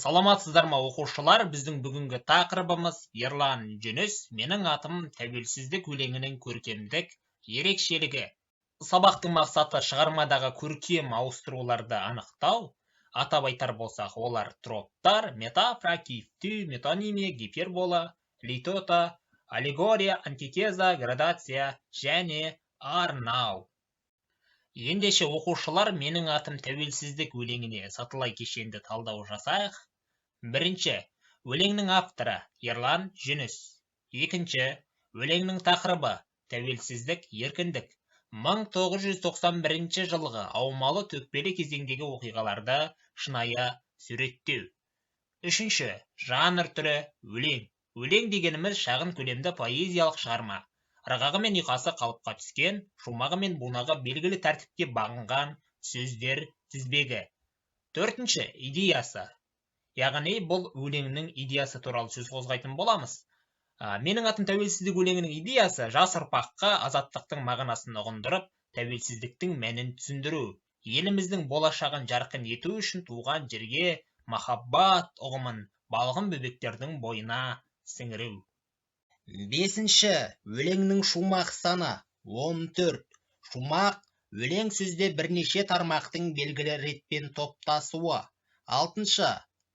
Саламатсыздар ма оқушылар? Біздің бүгінгі тақырыбымыз Ерлан Жүніс, менің атым тәуелсіздік өлеңінің көркемдік ерекшелігі. Сабақтың мақсаты шығармадағы көркем ауыстыруларды анықтау. Атап айтар болсақ, олар троптар, метафора, кейіптеу, метонимия, гипербола, литота, аллегория, антитеза, градация және арнау. Ендеше оқушылар, менің атым тәуелсіздік өлеңіне сатылай кешенді талдау жасайық. Бірінші, өлеңнің авторы Ерлан Жүніс. Екінші, өлеңнің тақырыбы тәуелсіздік, еркіндік. 1991 жылғы аумалы төкпелі кезеңдегі оқиғаларды шынайы суреттеу. Үшінші, жанр түрі өлең. Өлең дегеніміз шағын көлемді поэзиялық шығарма. Ырғағы мен ұйқасы қалыпқа түскен, шумағы мен бунағы белгілі тәртіпке бағынған сөздер тізбегі. Төртінші, идеясы. Яғни бұл өлеңнің идеясы туралы сөз қозғайтын боламыз. Менің атым тәуелсіздік өлеңінің идеясы жас ұрпаққа азаттықтың мағынасын ұғындырып, тәуелсіздіктің мәнін түсіндіру, еліміздің болашағын жарқын ету үшін туған жерге махаббат ұғымын балғын бөбектердің бойына сіңіру. Бесінші, өлеңнің шумақ саны 14. Шумақ өлең сөзде бірнеше тармақтың белгілі ретпен топтасуы. Алтыншы,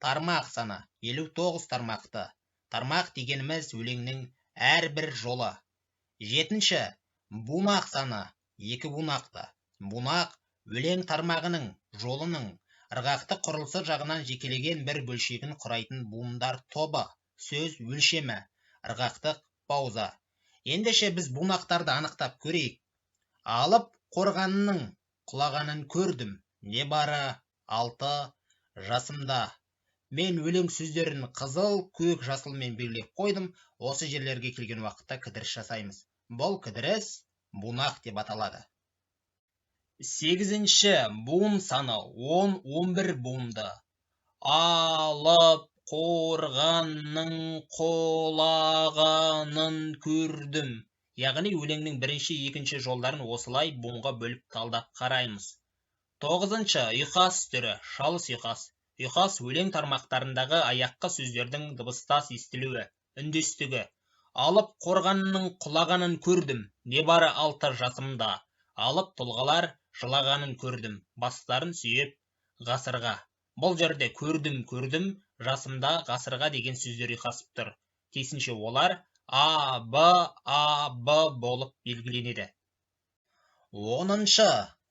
тармақ саны 59 тармақты. Тармақ дегеніміз өлеңнің әрбір жолы. Жетінші, бунақ саны 2 бунақты. Бунақ өлең тармағының жолының ырғақты құрылысы жағынан жекелеген бір бөлшегін құрайтын буындар тобы. Сөз өлшемі, ырғақтық пауза. Ендеше біз бунақтарды анықтап көрейік. Алып қорғанның құлағанын көрдім. Не бары 6 жасымда. Мен өлең сөздерін қызыл, көк, жасылмен белгілеп қойдым. Осы жерлерге келген уақытта кідіріс жасаймыз. Бұл кідіріс бунақ деп аталады. Сегізінші, буын саны 10-11 буынды. Алып қорғанның құлағанын көрдім. Яғни өлеңнің бірінші, екінші жолдарын осылай буынға бөліп талдап қараймыз. Тоғызыншы, ұйқас түрі, шалыс ұйқас. Ұйқас өлең тармақтарындағы аяққа сөздердің дыбыстас естілуі, үндестігі. Алып қорғанның құлағанын көрдім. Небары 6 жасымда. Алып тұлғалар жылағанын көрдім. Бастарын сүйеп ғасырға. Бұл жерде көрдім, жасымда ғасырға деген сөздер ұйқасып тұр. Тиісінше олар А, Б болып белгіленеді. 10-шы,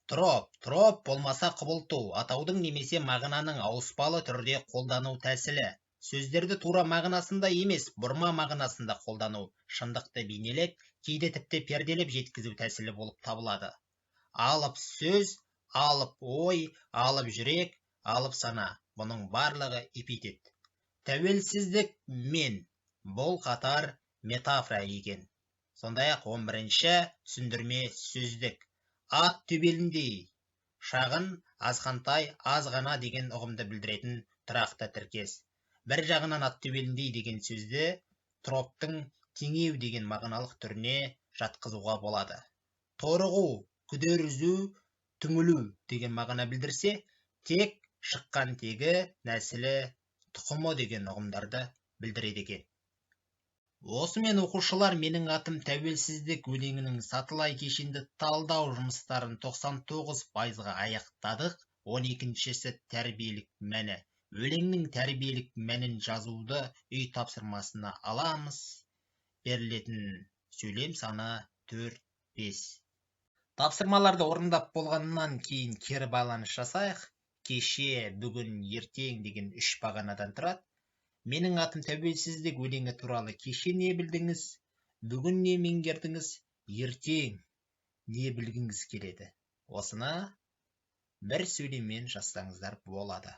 троп. Троп болмаса құбылту, атаудың немесе мағынаның ауыспалы түрде қолдану тәсілі. Сөздерді тура мағынасында емес, бұрма мағынасында қолдану, шындықты бейнелеп, кейде тіпті перделеп жеткізу тәсілі болып табылады. Алып сөз, алып ой, алып жүрек, алып сана. Бұның барлығы эпитет. Тәуелсіздік мен. Бұл қатар метафора екен. Сондай-ақ 11-ші түсіндірме сөздік. Ат төбеліндей. Шағын, азғантай, азғана деген ұғымды білдіретін тұрақты тіркес. Бір жағынан ат төбеліндей деген сөзді троптың теңеу деген мағыналық түріне жатқызуға болады. Торығу, күдерізу, түңілу деген мағына білдірсе, тек шыққан тегі, нәсілі, тұқымы деген ұғымдарды білдіреді екен. Осымен оқушылар, менің атым тәуелсіздік өлеңінің сатылай кешенді талдау жұмыстарын 99%-ға аяқтадық. 12-шісі тәрбиелік мәні. Өлеңнің тәрбиелік мәнін жазуды үй тапсырмасына аламыз. Берілетін сөйлем саны 4-5. Тапсырмаларды орындап болғаннан кейін кері байланыс жасайық. Кеше, бүгін, ертең деген 3 бағанадан тұрады. Менің атым тәуелсіздік өлеңі туралы кеше не білдіңіз, бүгін не меңгердіңіз, ертең не білгіңіз келеді. Осыны бір сөйлеммен жазсаңыздар болады.